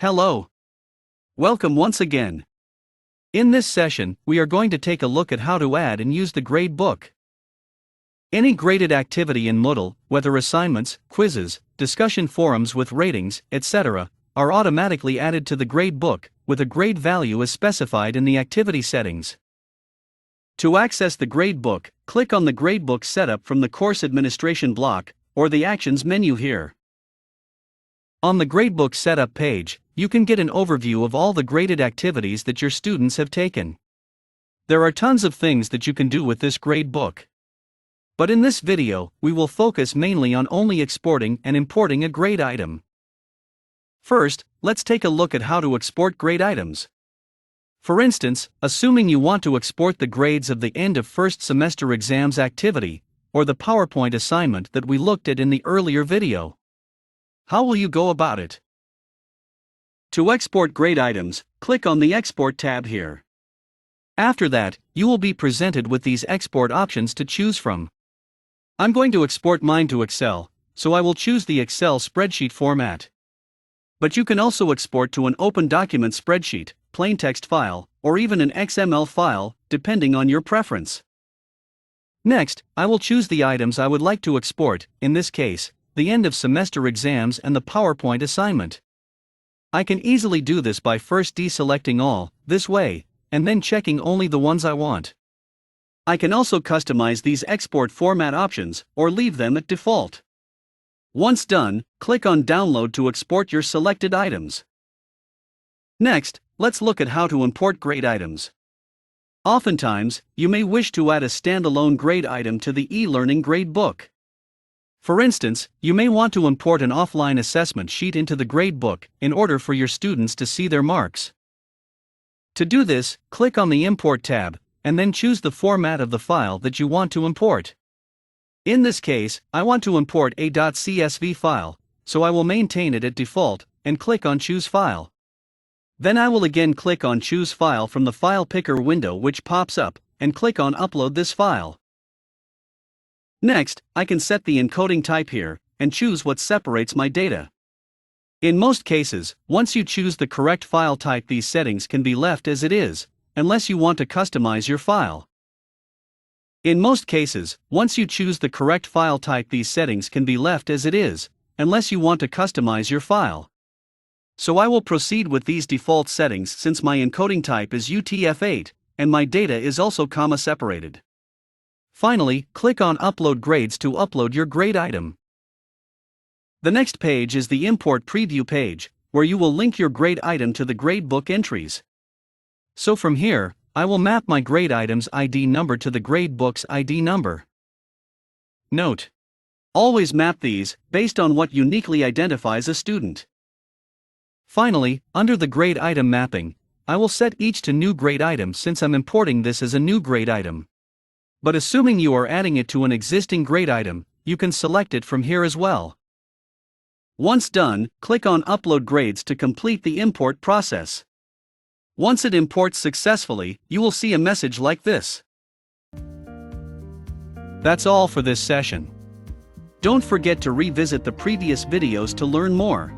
Hello. Welcome once again. In this session, we are going to take a look at how to add and use the Gradebook. Any graded activity in Moodle, whether assignments, quizzes, discussion forums with ratings, etc., are automatically added to the Gradebook, with a grade value as specified in the activity settings. To access the Gradebook, click on the Gradebook setup from the Course Administration block, or the Actions menu here. On the Gradebook setup page, you can get an overview of all the graded activities that your students have taken. There are tons of things that you can do with this Gradebook. But in this video, we will focus mainly on only exporting and importing a grade item. First, let's take a look at how to export grade items. For instance, assuming you want to export the grades of the end of first semester exams activity, or the PowerPoint assignment that we looked at in the earlier video. How will you go about it? To export grade items, click on the Export tab here. After that, you will be presented with these export options to choose from. I'm going to export mine to Excel, so I will choose the Excel spreadsheet format. But you can also export to an open document spreadsheet, plain text file, or even an XML file, depending on your preference. Next, I will choose the items I would like to export, in this case, the end of semester exams and the PowerPoint assignment. I can easily do this by first deselecting all, this way, and then checking only the ones I want. I can also customize these export format options, or leave them at default. Once done, click on Download to export your selected items. Next, let's look at how to import grade items. Oftentimes, you may wish to add a standalone grade item to the eLearning Gradebook. For instance, you may want to import an offline assessment sheet into the Gradebook in order for your students to see their marks. To do this, click on the Import tab, and then choose the format of the file that you want to import. In this case, I want to import a .csv file, so I will maintain it at default, and click on Choose File. Then I will again click on Choose File from the File Picker window which pops up, and click on Upload this file. Next, I can set the encoding type here, and choose what separates my data. In most cases, once you choose the correct file type, these settings can be left as it is, unless you want to customize your file. In most cases, once you choose the correct file type, these settings can be left as it is, unless you want to customize your file. So I will proceed with these default settings since my encoding type is UTF-8, and my data is also comma separated. Finally, click on Upload Grades to upload your grade item. The next page is the Import Preview page, where you will link your grade item to the Gradebook entries. So from here, I will map my grade item's ID number to the Gradebook's ID number. Note: always map these based on what uniquely identifies a student. Finally, under the grade item mapping, I will set each to new grade item since I'm importing this as a new grade item. But assuming you are adding it to an existing grade item, you can select it from here as well. Once done, click on Upload Grades to complete the import process. Once it imports successfully, you will see a message like this. That's all for this session. Don't forget to revisit the previous videos to learn more.